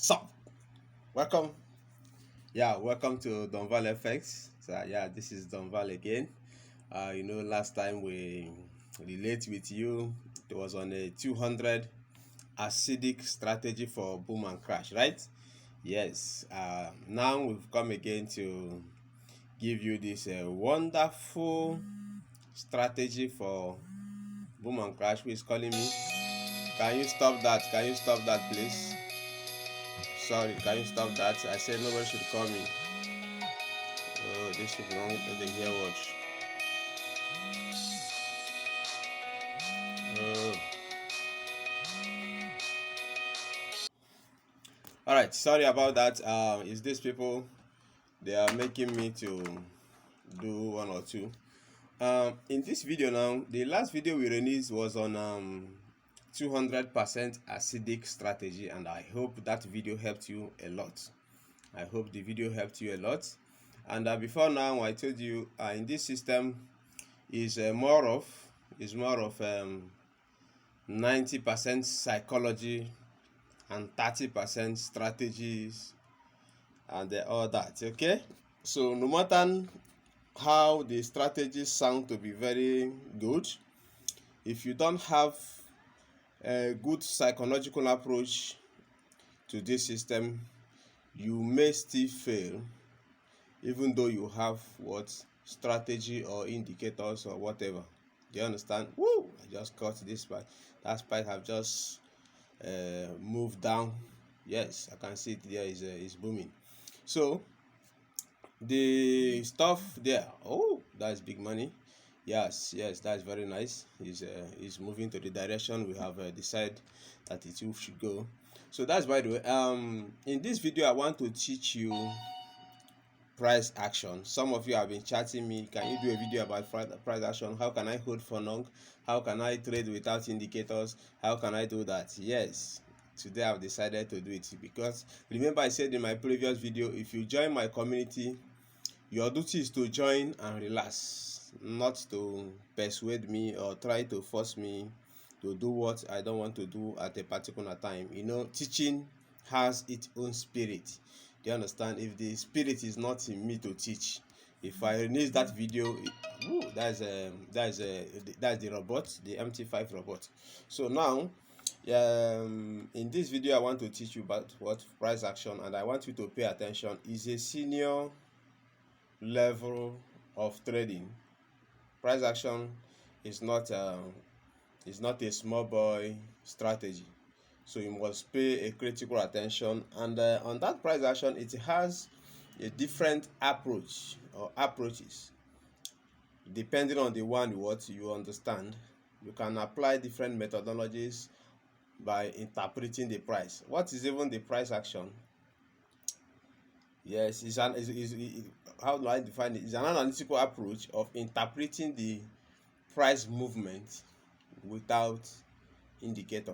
So, welcome. Welcome to Donval FX. So, this is Donval again. Last time we relate with you, it was on a 200 acidic strategy for boom and crash, right? Yes. Now we've come again to give you this wonderful strategy for boom and crash. Who is calling me? Can you stop that? Can you stop that, please? Sorry, can you stop that? I said nobody should call me. Oh, this is wrong with the gear watch. Oh. All right, sorry about that. Is these people? They are making me to do one or two. In this video now, the last video we released was on 200% acidic strategy, and I hope that video helped you a lot. I hope the video helped you a lot. And before now, I told you in this system is more of 90% psychology and 30% strategies and all that. Okay, so no matter how the strategies sound to be very good, if you don't have a good psychological approach to this system, you may still fail, even though you have what strategy or indicators or whatever. Do you understand? Woo! I just cut this part. That part have just moved down. Yes, I can see it there is booming. So the stuff there, oh, that's big money. Yes, that's very nice. Is moving to the direction we have decided that it should go. So that's by the way. In this video I want to teach you price action. Some of you have been chatting me, can you do a video about price action? How can I hold for long? How can I trade without indicators? How can I do that? Yes, today I've decided to do it because remember I said in my previous video, if you join my community, your duty is to join and relax, not to persuade me or try to force me to do what I don't want to do at a particular time. Teaching has its own spirit. Do you understand? If the spirit is not in me to teach, if I release that video, that's the robot, the MT5 robot. So now, in this video I want to teach you about what price action, and I want you to pay attention. Is a senior level of trading. Price action is not a small boy strategy, so you must pay a critical attention. And on that price action, it has a different approach or approaches depending on the one what you understand. You can apply different methodologies by interpreting the price. What is even the price action? Yes, how do I define it? It's an analytical approach of interpreting the price movement without indicator.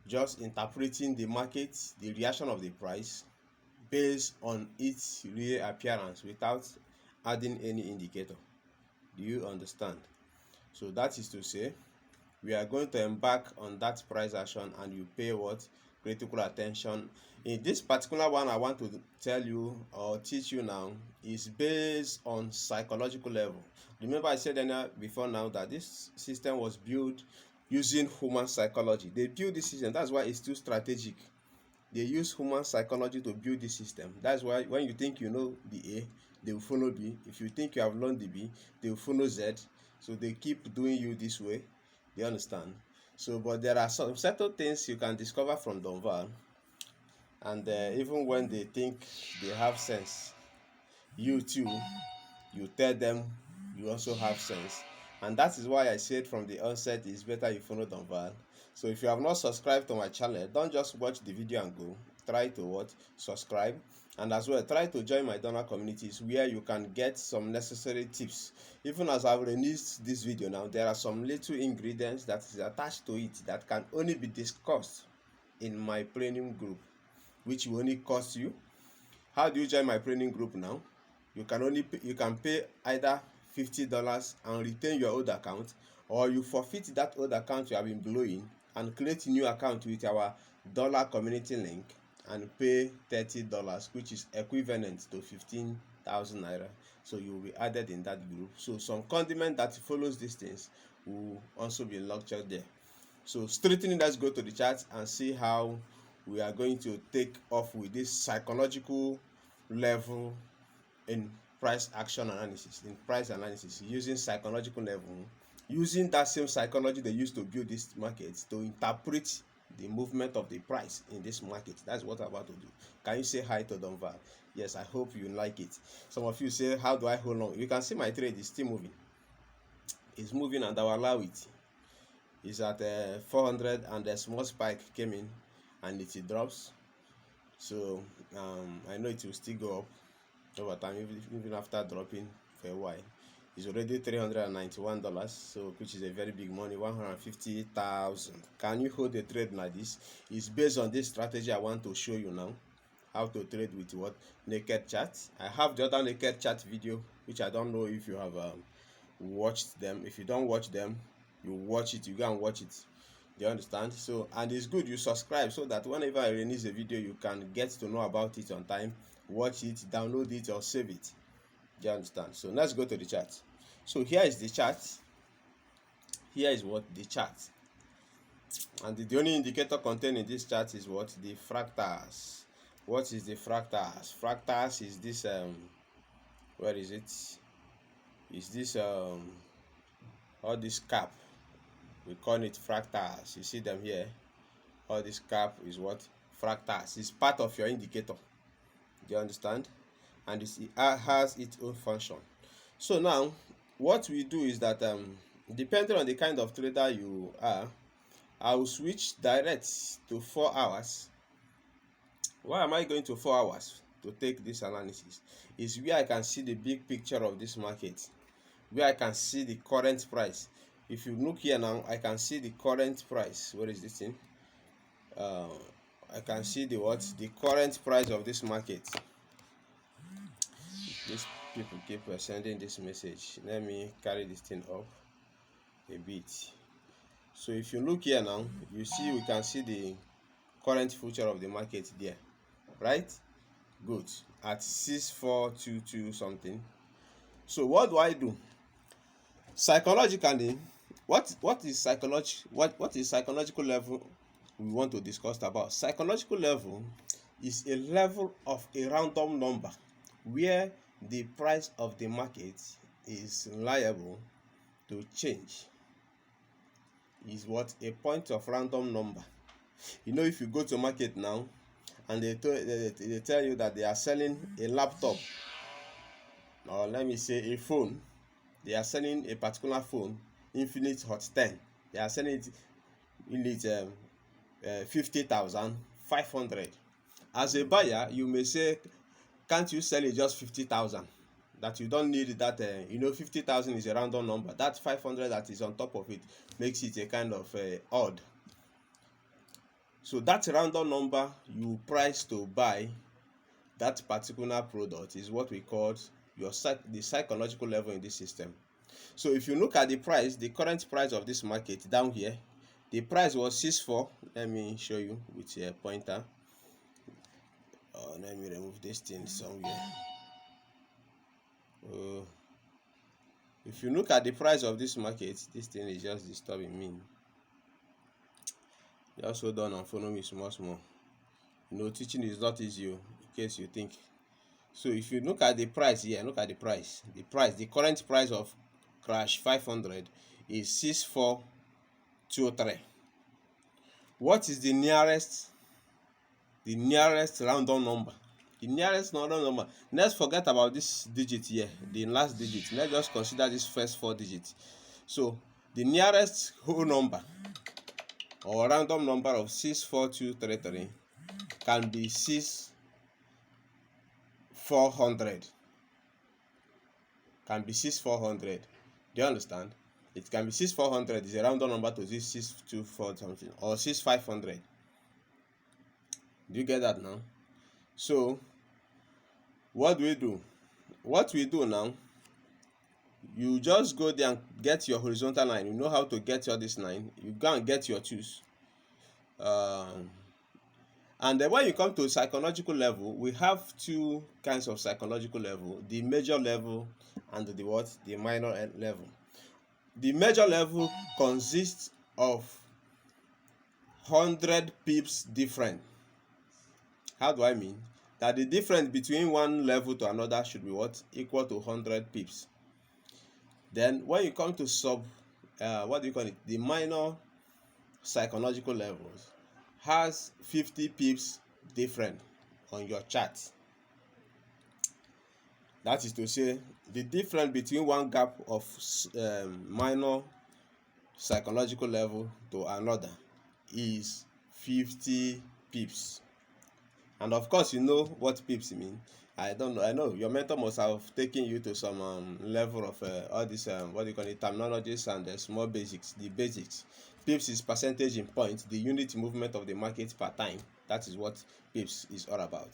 Just interpreting the market, the reaction of the price based on its real appearance without adding any indicator. Do you understand? So that is to say, we are going to embark on that price action, and you pay what critical attention. In this particular one I want to tell you or teach you now is based on psychological level. Remember I said before now that this system was built using human psychology. They build this system, that's why it's too strategic. They use human psychology to build this system. That's why when you think you know the A, they will follow B. If you think you have learned the B, they will follow Z. So they keep doing you this way. You understand? So, but there are some certain things you can discover from Donval, and even when they think they have sense, you too, you tell them you also have sense. And that is why I said from the onset, it's better you follow Donval. So if you have not subscribed to my channel, don't just watch the video and go. Try to subscribe, and as well try to join my donor communities where you can get some necessary tips. Even as I've released this video now, there are some little ingredients that is attached to it that can only be discussed in my premium group, which will only cost you. How do you join my premium group now? You can pay either $50 and retain your old account, or you forfeit that old account you have been blowing and create a new account with our dollar community link, and pay $30, which is equivalent to 15,000 naira. So you will be added in that group. So some condiment that follows these things will also be lectured there. So straightening, let's go to the chart and see how we are going to take off with this psychological level in price action analysis, using psychological level, using that same psychology they used to build this market to interpret the movement of the price in this market. That's what I'm about to do. Can you say hi to Donval? Yes, I hope you like it. Some of you say, how do I hold on? You can see my trade is still moving. It's moving and I'll allow it. It's at 400 and a small spike came in and it drops. So I know it will still go up over time, even after dropping for a while. It's already $391, so which is a very big money, 150,000. Can you hold a trade like this? It's based on this strategy I want to show you now. How to trade with what? Naked chart. I have the other naked chart video, which I don't know if you have watched them. If you don't watch them, you watch it. You go and watch it. Do you understand? So, and it's good you subscribe so that whenever I release a video, you can get to know about it on time, watch it, download it, or save it. Do you understand? So let's go to the chart. So here is the chart. Here is what the chart. And the only indicator contained in this chart is what? The fractals. What is the fractals? Fractals is this where is it? Is this all this cap? We call it fractals. You see them here. All this cap is what? Fractals. It's part of your indicator. Do you understand? And it has its own function. So now what we do is that depending on the kind of trader you are, I will switch direct to 4 hours. Why am I going to 4 hours to take this analysis? Is where I can see the big picture of this market, where I can see the current price. If you look here now, I can see the current price. What is this thing? I can see the what? The current price of this market. These people keep sending this message. Let me carry this thing up a bit. So if you look here now, you see we can see the current future of the market there, right? Good. At 6422 something. So what do I do? Psychologically, what is psychological level we want to discuss about? Psychological level is a level of a random number where the price of the market is liable to change. Is what? A point of random number. You know, if you go to market now and they tell you that they are selling a laptop, or let me say a phone, they are selling a particular phone, Infinix Hot 10. They are selling it in it 50,500. As a buyer, you may say, can't you sell it just 50,000? That you don't need that. 50,000 is a random number. That 500 that is on top of it makes it a kind of odd. So that random number you price to buy that particular product is what we call the psychological level in this system. So if you look at the price, the current price of this market down here, the price was 64. Let me show you with a pointer. Let me remove this thing somewhere. If you look at the price of this market, this thing is just disturbing me. Just hold on and follow me small. Teaching is not easy, in case you think. So if you look at the price here, look at the price. The current price of crash 500 is 6423. What is the nearest random number? The nearest random number. Let's forget about this digit here, the last digit. Let's just consider this first 4 digits. So the nearest whole number or random number of 64233 can be 6400. Can be 6400. Do you understand? It can be 6400 is a random number to this 624 something, or 6500. Do you get that now? So what do we do? What we do now, you just go there and get your horizontal line. You know how to get all this line. You go and get your tools. And then when you come to psychological level, we have two kinds of psychological level: the major level and the what? The minor level. The major level consists of 100 pips different. How do I mean? That the difference between one level to another should be what? Equal to 100 pips. Then when you come to what do you call it? The minor psychological levels has 50 pips different on your chart. That is to say, the difference between one gap of minor psychological level to another is 50 pips. And of course, you know what pips mean. I don't know. I know your mentor must have taken you to some level of all these what do you call it, terminologies and small basics. The basics. Pips is percentage in points, the unit movement of the market per time. That is what pips is all about.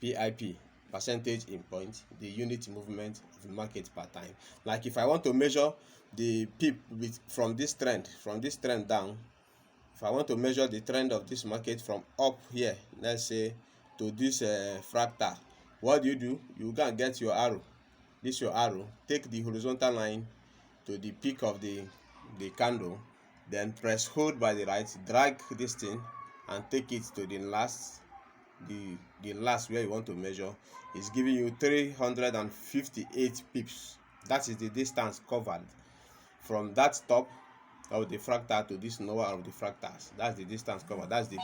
PIP, percentage in point, the unit movement of the market per time. Like if I want to measure the pip from this trend down, if I want to measure the trend of this market from up here, let's say, to this fractal, what do? You go and get your arrow. This your arrow. Take the horizontal line to the peak of the candle, then press hold by the right, drag this thing and take it to the last where you want to measure. Is giving you 358 pips. That is the distance covered from that top of the fractal to this lower of the fractals. That's the distance covered. That's the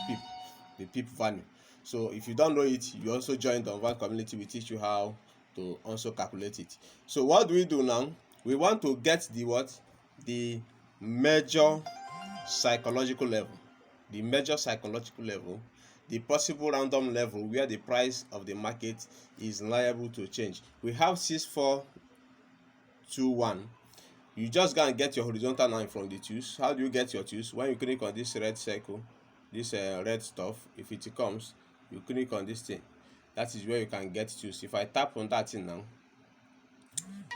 pip value. So if you don't know it, you also join the online community. We teach you how to also calculate it. So what do we do now? We want to get the major psychological level. The major psychological level, the possible random level where the price of the market is liable to change. We have 6421. You just go and get your horizontal line from the tools. How do you get your tools? When you click on this red circle, this red stuff, if it comes, you click on this thing. That is where you can get tools. If I tap on that thing now,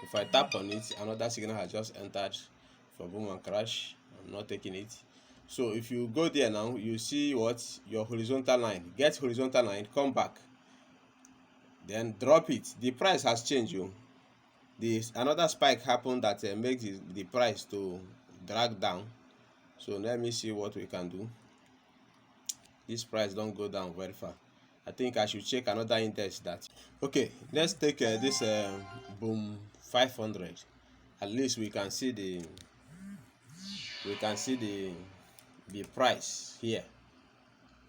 if I tap on it, another signal has just entered for boom and crash. I'm not taking it. So if you go there now, you see what? Your horizontal line. Get horizontal line, come back. Then drop it. The price has changed. Another spike happened that makes the price to drag down. So let me see what we can do. This price don't go down very far. I think I should check another index that. Okay, let's take this boom 500. At least we can see the price here.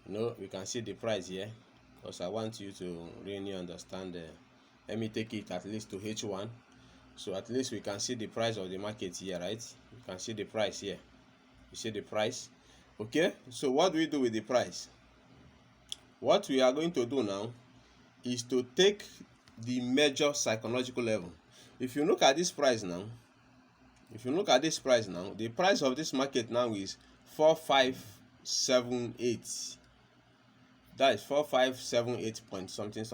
We can see the price here, because I want you to really understand. Let me take it at least to H1. So at least we can see the price of the market here, right? You can see the price here. You see the price? Okay, so what do we do with the price? What we are going to do now is to take the major psychological level. If you look at this price now, the price of this market now is 4578. That is 4578 point something.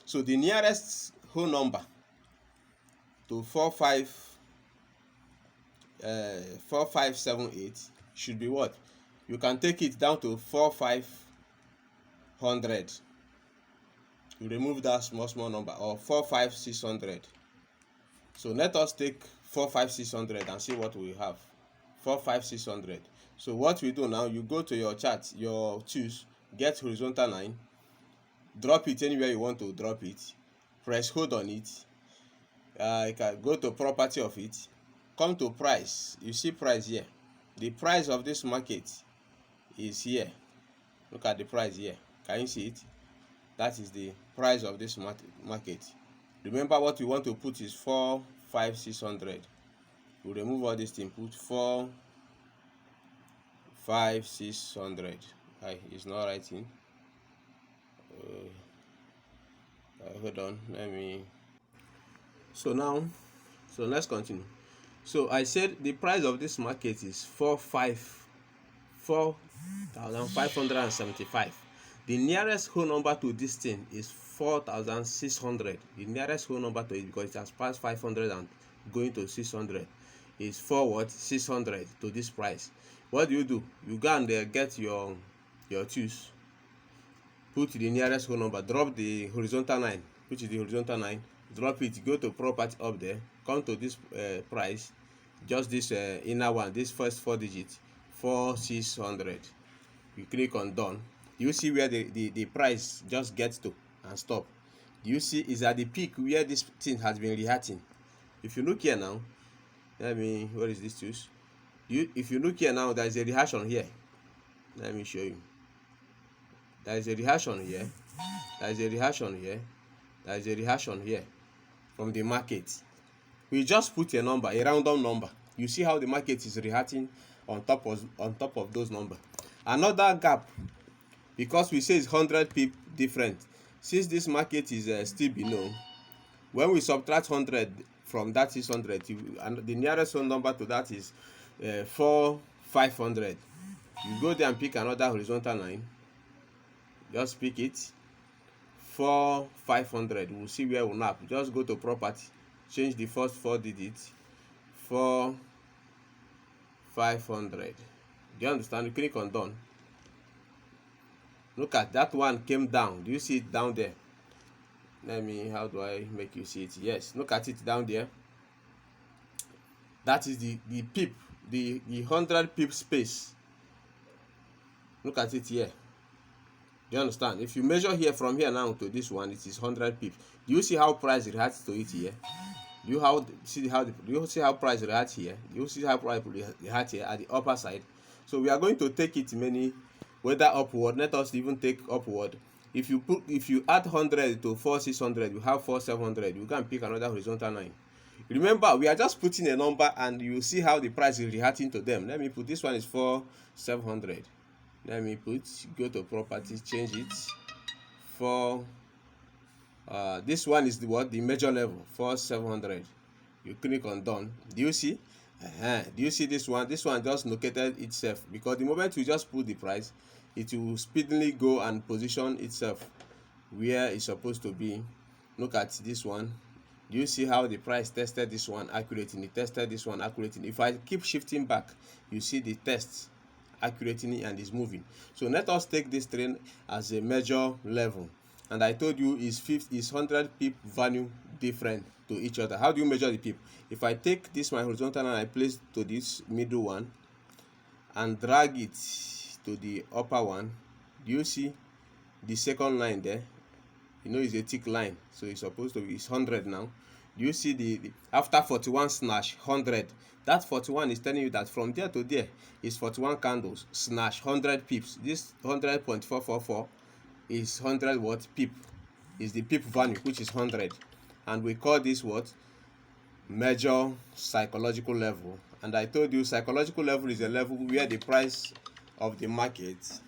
So the nearest whole number to 4578 should be what? You can take it down to 4500. You remove that small number, or 45600. So let us take 45600 and see what we have. 45600. So what we do now, you go to your chart, your choose, get horizontal line, drop it anywhere you want to drop it, press hold on it. You can go to property of it, come to price. You see price here. The price of this market is here. Look at the price here. Can you see it? That is the price of this market. Remember, what we want to put is 45600. We remove all this thing, put 45600. It's not writing. Hold on, let me. So let's continue. So I said the price of this market is 4,575. The nearest whole number to this thing is 4,600. The nearest whole number to it, because it has passed 500 and going to 600, is 600 to this price. What do? You go and get your your choose. Put the nearest whole number, drop the horizontal line, which is the horizontal line, drop it, go to property up there, come to this price, just this inner one, this first 4 digits, 4600. You click on done. You see where the price just gets to and stop. You see is at the peak where this thing has been reacting. If you look here now, where is this choose? If you look here now, there is a reaction here. Let me show you. There is a reaction here. There is a reaction here. There is a reaction here from the market. We just put a number, a random number. You see how the market is reacting on top of those numbers. Another gap, because we say it's 100 pip different. Since this market is still below, when we subtract 100 from that 600, and the nearest number to that is 4500. You go there and pick another horizontal line. Just pick it, 4500. We'll see where we'll nap. Just go to property, change the first 4 digits, 4500. Do you understand? You click on done. Look at that one came down. Do you see it down there? How do I make you see it? Yes, look at it down there. That is the pip, the 100 pip space. Look at it here. Do you understand? If you measure here from here now to this one, it is 100 pips. Do you see how price reacts to it here? Do you see how price reacts here? Do you see how price reacts here at the upper side? So we are going to take it whether upward. Let us even take upward. If you add 100 to 4600, you have 4700. You can pick another horizontal line. Remember, we are just putting a number, and you see how the price is reacting to them. Let me put this one is 4700. Let me go to properties, change it for this one is the major level, 4700. You click on done. Do you see? Do you see this one? This one just located itself, because the moment you just put the price, it will speedily go and position itself where it's supposed to be. Look at this one. Do you see how the price tested this one accurately? It tested this one accurately. If I keep shifting back, you see the test accurately and is moving. So let us take this trend as a major level, and I told you is 100 pip value different to each other. How do you measure the pip? If I take this my horizontal and I place to this middle one and drag it to the upper one, do you see the second line there? It's a thick line, so it's supposed to be 100 now. Do you see the after 41 slash 100? That 41 is telling you that from there to there is 41 candles slash 100 pips. This 100.444 is 100 what pip, is the pip value, which is 100, and we call this what? Major psychological level. And I told you psychological level is a level where the price of the market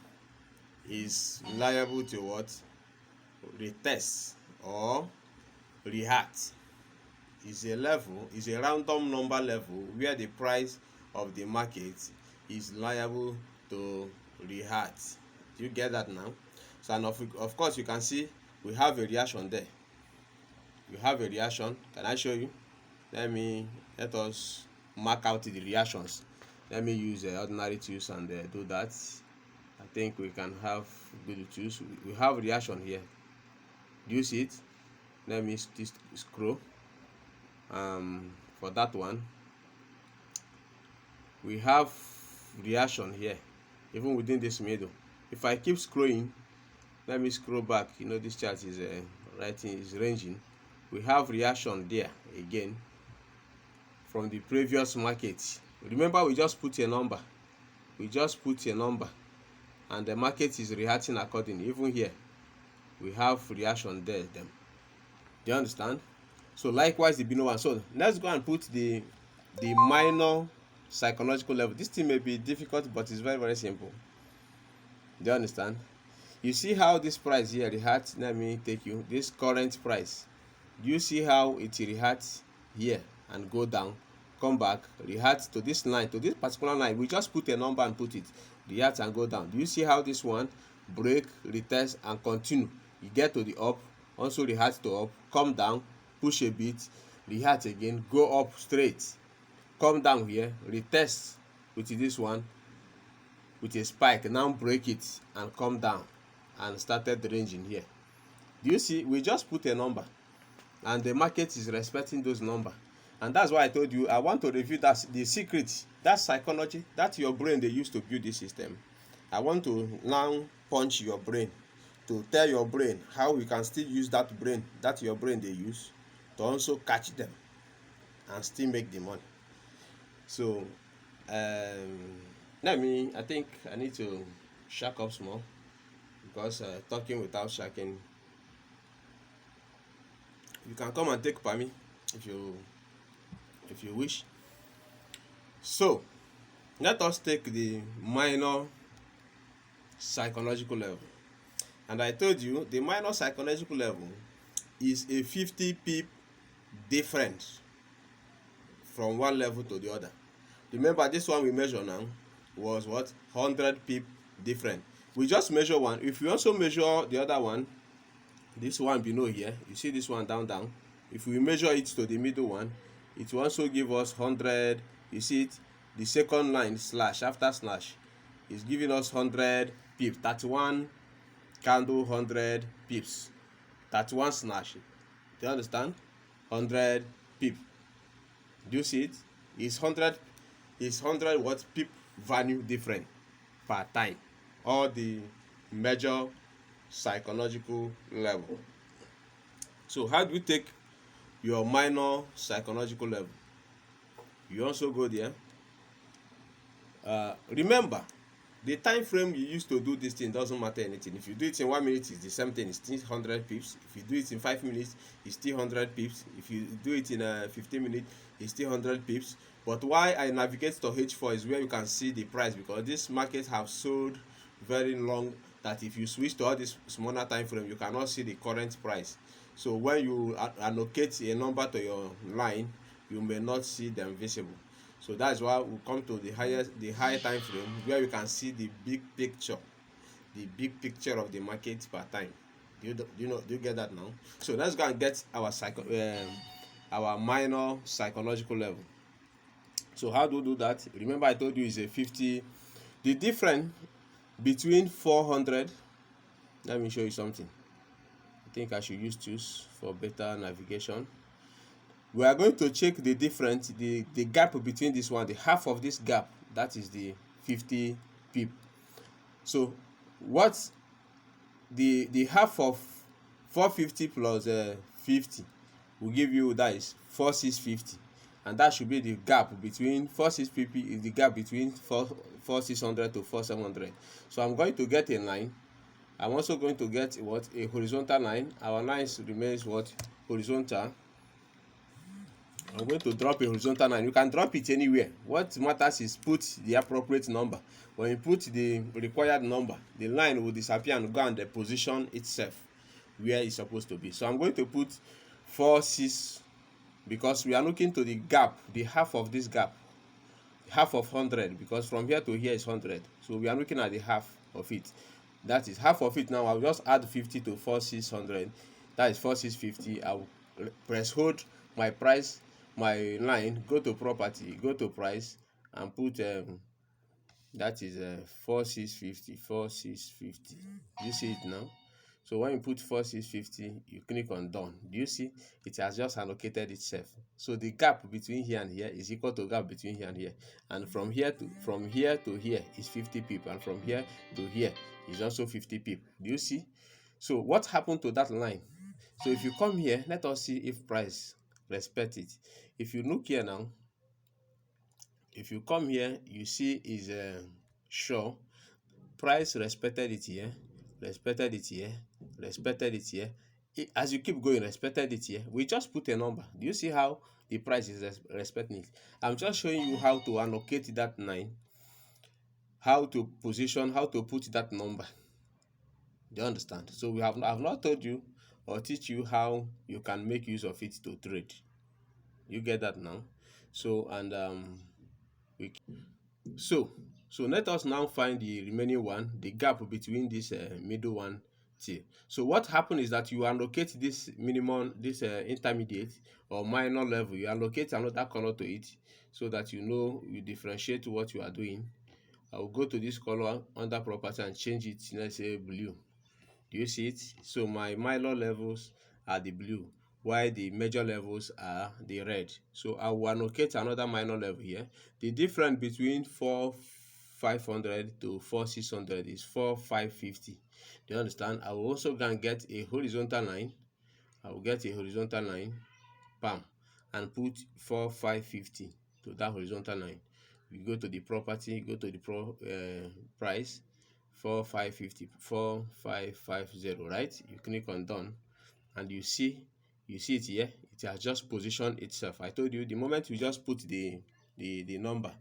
is liable to what? Retest or react. Is a level, is a random number level where the price of the market is liable to react. Do you get that now? So, and of course, you can see we have a reaction there. You have a reaction. Can I show you? Let us mark out the reactions. Let me use the ordinary tools and do that. I think we can have good tools. We have reaction here. Do you see it? Let me scroll. For that one, we have reaction here, even within this middle. If I keep scrolling, let me scroll back. This chart is ranging. We have reaction there again from the previous market. Remember, we just put a number. And the market is reacting accordingly. Even here, we have reaction there. Do you understand? So likewise, the below one. So let's go and put the minor psychological level. This thing may be difficult, but it's very, very simple. Do you understand? You see how this price here reacts? Let me take you this current price. Do you see how it reacts here and go down, come back, react to this line, to this particular line? We just put a number and put it, react and go down. Do you see how this one break, retest and continue? You get to the up, also react to up, come down, push a bit, react again, go up straight, come down here, retest with this one, with a spike, now break it and come down and started ranging here. Do you see? We just put a number and the market is respecting those numbers. And that's why I told you I want to review that the secret, that psychology, that your brain they use to build this system. I want to now punch your brain to tell your brain how we can still use that brain, that your brain they use, to also catch them and still make the money. So I think I need to shack up small, because talking without shacking. You can come and take Pami if you wish. So let us take the minor psychological level. And I told you the minor psychological level is a 50 pip difference from one level to the other. Remember, this one we measure now was what? 100 pip different. We just measure one. If you also measure the other one, this one below here, you see this one down. If we measure it to the middle one, it will also give us 100. You see it, the second line slash after slash is giving us 100 pips. 31 candle, 100 pips. 31 slash. Do you understand? 100 pip. Do you see it? It's 100 what pip value different per time. All the major psychological level. So how do you take your minor psychological level? You also go there. Remember, the time frame you used to do this thing doesn't matter anything. If you do it in 1 minute, it's the same thing. It's still 100 pips. If you do it in 5 minutes, it's still 100 pips. If you do it in 15 minutes, it's still 100 pips. But why I navigate to H4 is where you can see the price, because this market have sold very long, that if you switch to all this smaller time frame, you cannot see the current price. So when you allocate a number to your line, you may not see them visible. So that's why we come to the higher time frame, where we can see the big picture of the market per time. Do you get that now? So let's go and get our minor psychological level. So how do we do that? Remember, I told you it's a 50. The difference between 400. Let me show you something. I think I should use tools for better navigation. We are going to check the difference, the gap between this one, the half of this gap, that is the 50 pip. So what's the half of 450 plus 50 will give you, that is 4650, and that should be the gap between 4650 is the gap between 4600 to 4700. So I'm going to get a line. I'm also going to get what? A horizontal line. Our lines remains what? Horizontal. I'm going to drop a horizontal line. You can drop it anywhere. What matters is put the appropriate number. When you put the required number, the line will disappear and go and position itself where it's supposed to be. So I'm going to put 46, because we are looking to the gap, the half of this gap, half of 100, because from here to here is 100. So we are looking at the half of it. That is half of it. Now I'll just add 50 to 4600. That is 4650. I'll press hold my price, my line, go to property, go to price, and put that is 4650. Do you see it now? So when you put 4650, you click on done. Do you see? It has just allocated itself. So the gap between here and here is equal to gap between here and here. And from here to here is 50 pip, and from here to here is also 50 pip. Do you see? So what happened to that line? So if you come here, let us see if price respect it. If you look here now, if you come here, you see is sure price respected it here, respected it here, respected it here. As you keep going, respected it here. We just put a number. Do you see how the price is respecting it? I'm just showing you how to allocate that line, how to position, how to put that number. Do you understand? So I've not told you or teach you how you can make use of it to trade. You get that now? So and so let us now find the remaining one, the gap between this middle one here. So what happened is that you allocate this minimum, this intermediate or minor level, you allocate another color to it, so that you know, you differentiate what you are doing. I will go to this color under property and change it, let's say blue. Do you see it? So my minor levels are the blue, while the major levels are the red. So I will allocate another minor level here. The difference between 4,500 to 4,600 is 4,550. Do you understand? I will also go and get a horizontal line. I will get a horizontal line, bam, and put 4,550 to that horizontal line. You go to the property, go to the price, 4,550, 4,550, right? You click on done, and you see it here. It has just positioned itself. I told you the moment you just put the number,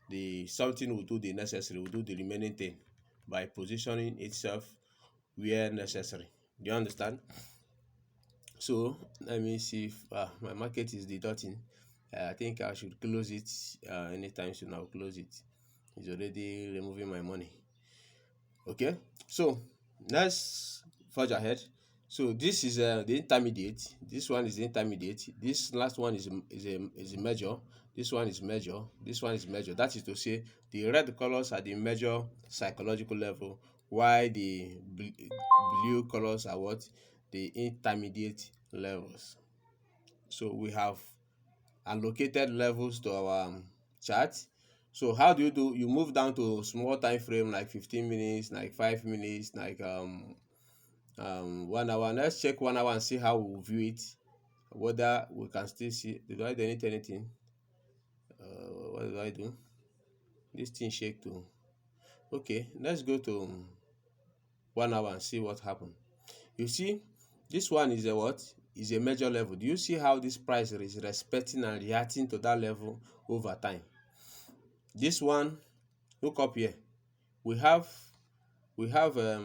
the something will do the necessary, will do the remaining thing by positioning itself where necessary. Do you understand? So let me see if my market is deducting. I think I should close it anytime soon. I'll close it. It's already removing my money. Okay, so let's forge ahead. So this is the intermediate. This one is the intermediate. This last one is a major. This one is major. This one is major. That is to say, the red colors are the major psychological level, while the blue colors are what? The intermediate levels. So we have allocated levels to our chart. So how do? You move down to small time frame, like 15 minutes, like 5 minutes, like 1 hour. Let's check 1 hour and see how we view it, whether we can still see. Did I delete anything? What did I do? This thing shake too. Okay, let's go to 1 hour and see what happened. You see, this one is a what? Is a major level. Do you see how this price is respecting and reacting to that level over time? This one, look up here. We have a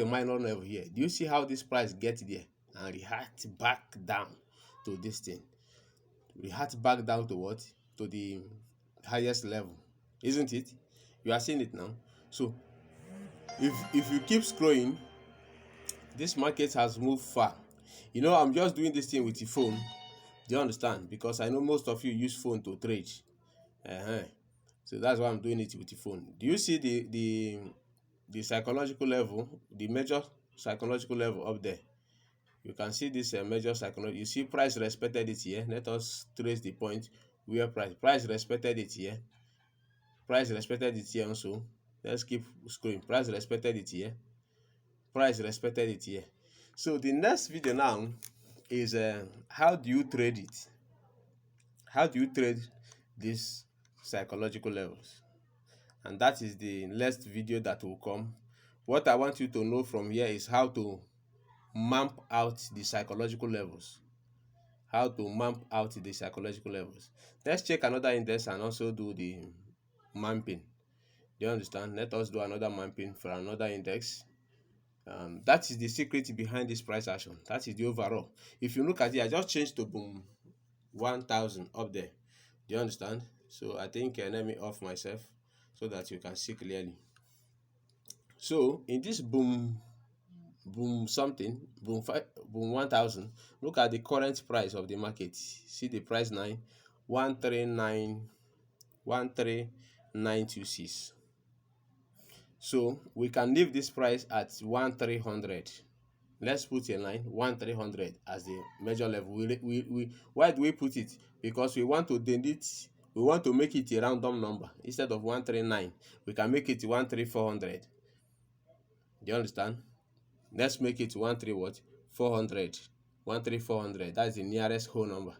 minor level here. Do you see how this price gets there and react back down to this thing? React back down to what? To the highest level, isn't it? You are seeing it now. So if you keep scrolling, this market has moved far. You know, I'm just doing this thing with the phone. Do you understand? Because I know most of you use phone to trade. So that's why I'm doing it with the phone. Do you see the psychological level, the major psychological level up there? You can see this major psychological. You see price respected it here. Let us trace the point where price respected it here. Price respected it here also. Let's keep scrolling. Price respected it here. Price respected it here. So the next video now is how do you trade it? How do you trade these psychological levels? And that is the next video that will come. What I want you to know from here is how to map out the psychological levels. How to map out the psychological levels. Let's check another index and also do the mapping. Do you understand? Let us do another mapping for another index. That is the secret behind this price action. That is the overall. If you look at it, I just changed to boom 1000 up there. Do you understand? So I think let me off myself so that you can see clearly. So in this boom something, boom 1000, look at the current price of the market. See the price 13926. So we can leave this price at 1300. Let's put a line 1300 as the major level. Why do we put it? Because we want to delete, we want to make it a random number. Instead of 139, we can make it 13400. Do you understand? Let's make it 13 what? 400. 13400. That's the nearest whole number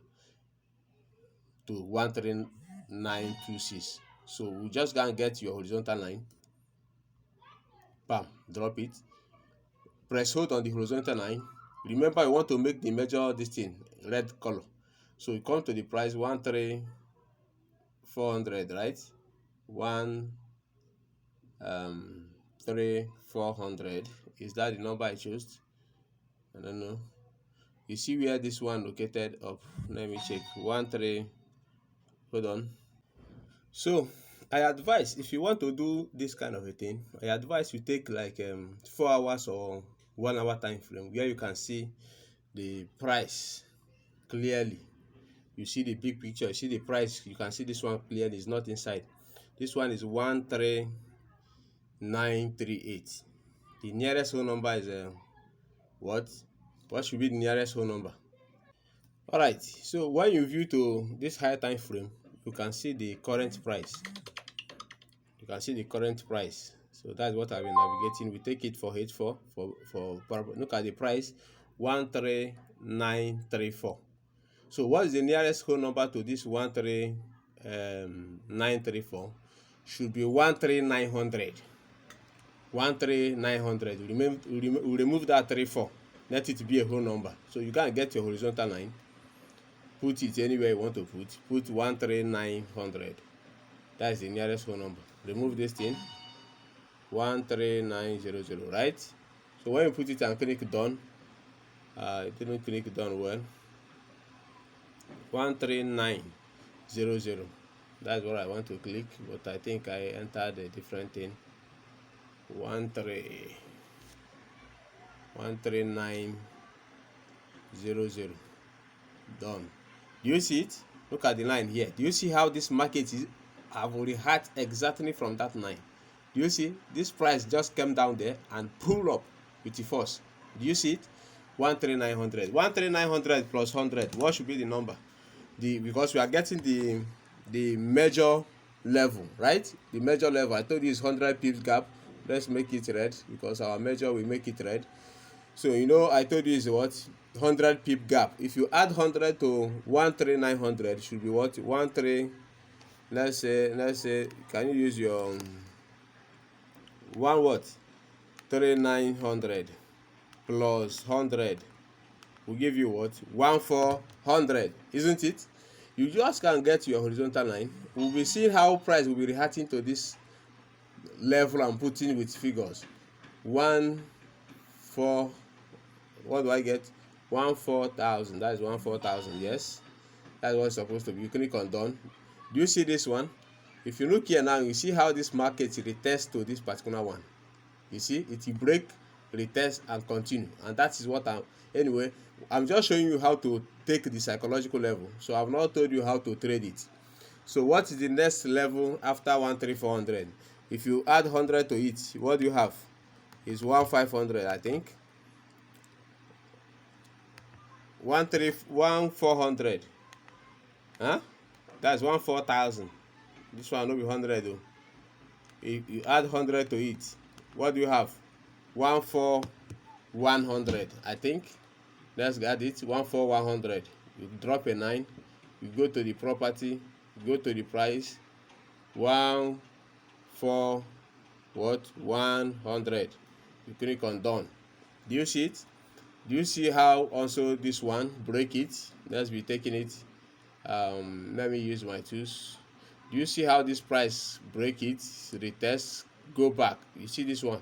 to 13926. So we just gonna get your horizontal line. Bam, drop it. Press hold on the horizontal line. Remember, you want to make the major this thing red color. So you come to the price 13400, right? 13400. Is that the number I chose? I don't know. You see where this one located up? Let me check. 13. Hold on. So I advise, if you want to do this kind of a thing, I advise you take like 4 hours or 1 hour time frame where you can see the price clearly. You see the big picture, you see the price, you can see this one clearly, it's not inside. This one is 13938. The nearest whole number is what? What should be the nearest whole number? All right. So when you view to this higher time frame, you can see the current price. You can see the current price. So that's what I've been navigating. We take it for H4 for look at the price 13934. So what is the nearest whole number to this 13934? Should be 13900. 13900. We remove that 34. Let it be a whole number. So you can get your horizontal line. Put it anywhere you want to put 13900. That is the nearest whole number. Remove this thing, 13900, right? So when you put it and click done, it didn't click done well. 13900. That's what I want to click, but I think I entered a different thing. 13900. Done. Do you see it? Look at the line here. Do you see how this market is? I've already had exactly from that line. Do you see? This price just came down there and pulled up with the force. Do you see it? 13900. 13900 plus 100. What should be the number? Because we are getting the major level, right? The major level. I told you is 100 pips gap. Let's make it red because our measure will make it red. So you know I told you is what? 100 pip gap. If you add 100 to 13900, it should be what? 13. Let's say can you use your 3900 plus 100 will give you what? 1400, isn't it? You just can get your horizontal line. We'll be seeing how price will be reacting to this level I'm putting with figures. 14. What do I get? 14,000. That is 14,000. Yes, that's what it's supposed to be. You click on done. Do you see this one? If you look here now, you see how this market retests to this particular one. You see it will break, retest, and continue. And that is what I'm just showing you how to take the psychological level. So I've not told you how to trade it. So what is the next level after 13400? If you add 100 to it, what do you have? It's 1500, I think. 1400. Huh? That's 14,000. This one will be 100 though. If you add 100 to it, what do you have? 14100, I think. Let's get it. 14100. You drop a 9. You go to the property. You go to the price. 100. You click on done. Do you see it? Do you see how also this one break it? Let's be taking it. Let me use my tools. Do you see how this price break it, retest, go back? You see this one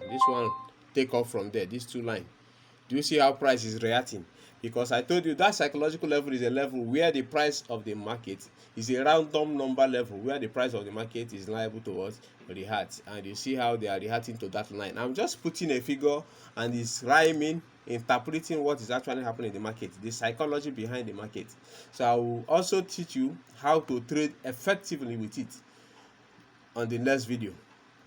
take off from there, these two lines. Do you see how price is reacting? Because I told you that psychological level is a level where the price of the market is a random number level, where the price of the market is liable to what? React. And you see how they are reacting to that line. I'm just putting a figure and it's rhyming, interpreting what is actually happening in the market, the psychology behind the market. So I will also teach you how to trade effectively with it on the next video.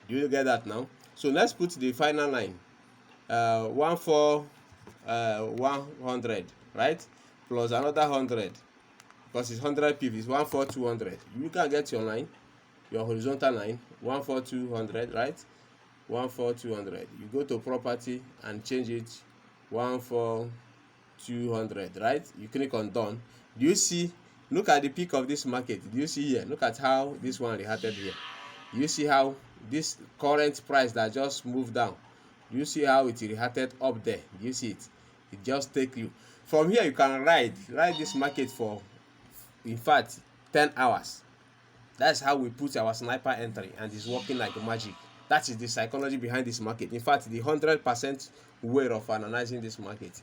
Do you get that now? So let's put the final line. 100, right? Plus another 100, because it's 100 pips, it's 14200. You can get your line, your horizontal line, 14200, right? 14200. You go to property and change it 14200, right? You click on done. Do you see? Look at the peak of this market. Do you see here? Look at how this one reacted here. Do you see how this current price that just moved down? Do you see how it reacted up there? Do you see it? It just take you from here. You can ride this market for, in fact, 10 hours. That's how we put our sniper entry, and it's working like magic. That is the psychology behind this market. In fact, the 100% way of analyzing this market.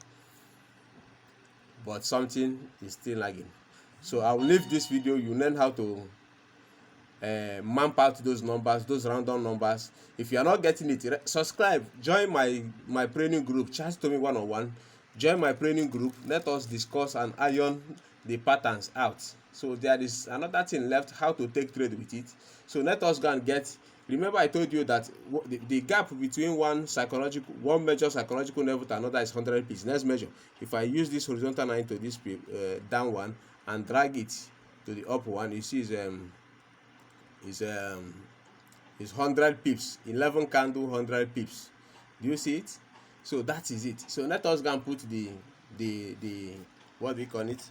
But something is still lagging. So I will leave this video. You learn how to map out those numbers, those random numbers. If you are not getting it, subscribe, join my training group, chat to me one-on-one, join my training group. Let us discuss and iron the patterns out. So there is another thing left, how to take trade with it. So let us go and get, remember I told you that the gap between one major psychological level to another is 100 pips. Let's measure. If I use this horizontal line to this down one and drag it to the up one, you see is 100 pips. 11 candle, 100 pips. Do you see it? So that is it. So let us go and put the what we call it,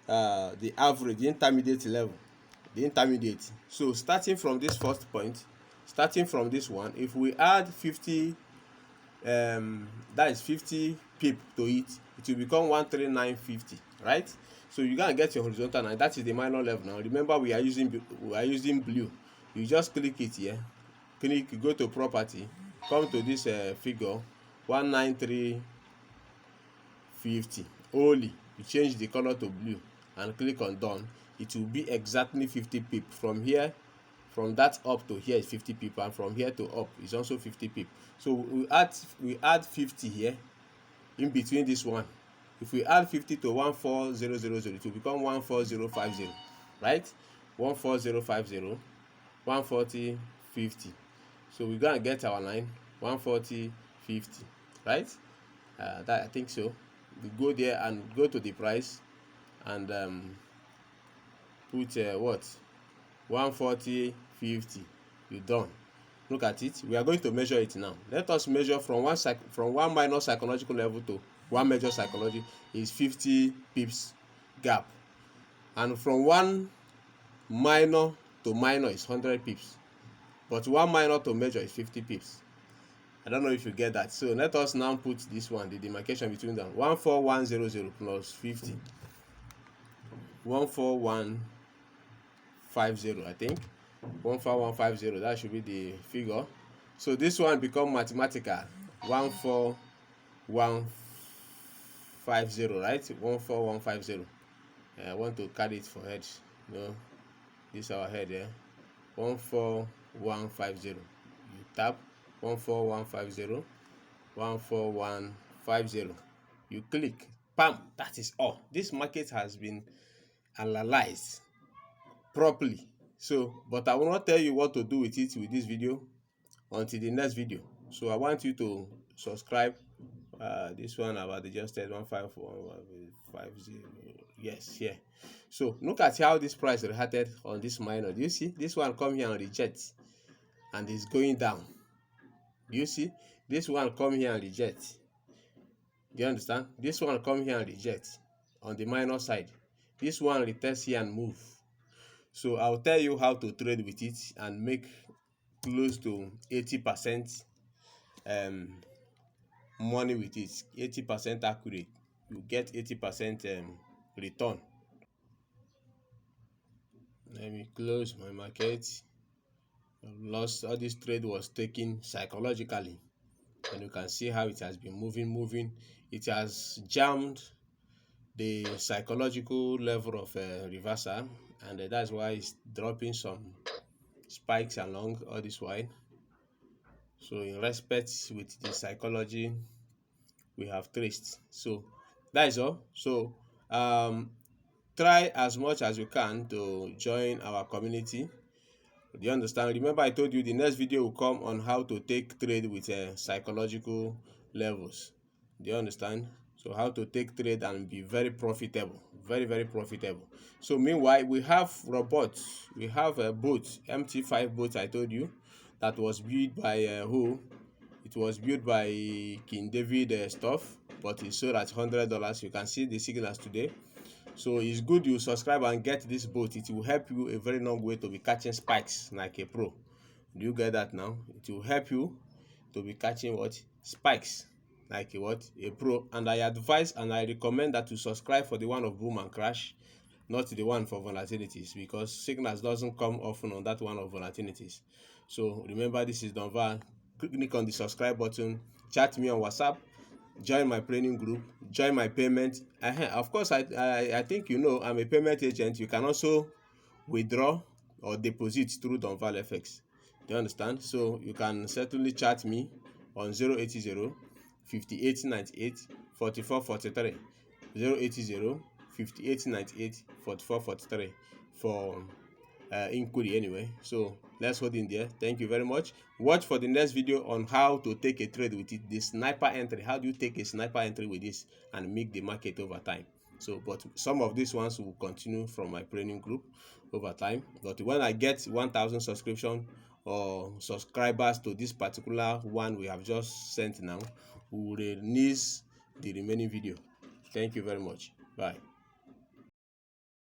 the average, the intermediate level, the intermediate. So starting from this first point, starting from this one, if we add 50, that is 50 pip to it, it will become 13950, right? So you gotta get your horizontal line. That is the minor level. Now remember we are using blue. You just click it here, click, go to property, come to this figure 19350 only. You change the color to blue and click on done. It will be exactly 50 pip. From here, from that up to here is 50 pip, and from here to up is also 50 pip. So we add 50 here in between this one. If we add 50 to 14000, it will become 14050, right? 14050, 14050. So we're gonna get our line 14050, right? That I think so. We go there and go to the price and put what, 14050. You done. Look at it. We are going to measure it now. Let us measure from one minor psychological level to one major psychology is 50 pips gap, and from one minor to minor is 100 pips, but one minor to major is 50 pips. I don't know if you get that. So let us now put this one, the demarcation between them, 14100 plus 50, 14150, I think 14150. That should be the figure. So this one become mathematical 14150, right? 14150. I want to carry it for head. No, this is our head, 14150. You tap 14150, 14150. You click, bam, that is all. This market has been analyzed properly. So, but I will not tell you what to do with it with this video until the next video. So I want you to subscribe. This one about the adjusted 15150. Yes, here. So look at how this price reacted on this minor. Do you see this one come here and reject, and it's going down? Do you see this one come here and reject? Do you understand? This one come here and reject on the minor side. This one retest here and move. So I'll tell you how to trade with it and make close to 80% money with it. 80% accurate. You get 80% return. Let me close my market. Lost. All this trade was taken psychologically, and you can see how it has been moving. It has jammed the psychological level of reversal, and that's why it's dropping some spikes along all this while. So in respect with the psychology we have traced. So that is all. So try as much as you can to join our community. Do you understand? Remember I told you the next video will come on how to take trade with psychological levels. Do you understand? So how to take trade and be very profitable, very profitable. So meanwhile, we have robots. We have a boat, MT5 boat I told you, that was built by who? It was built by King David stuff, but it's sold at $100. You can see the signals today. So it's good you subscribe and get this boat. It will help you a very long way to be catching spikes like a pro. Do you get that now? It will help you to be catching what? Spikes like a what? A pro. And I advise and I recommend that you subscribe for the one of boom and crash, not the one for volatilities, because signals doesn't come often on that one of volatilities. So remember, this is Donval. Click on the subscribe button, chat me on WhatsApp, join my training group, join my payment. Of course, I think you know I'm a payment agent. You can also withdraw or deposit through Donval FX. Do you understand? So you can certainly chat me on 080 5898 4443, 080 58.98, 44.43 for inquiry anyway. So let's hold in there. Thank you very much. Watch for the next video on how to take a trade with it, the sniper entry. How do you take a sniper entry with this and make the market over time? So, but some of these ones will continue from my training group over time. But when I get 1,000 subscription or subscribers to this particular one we have just sent now, we will release the remaining video. Thank you very much. Bye.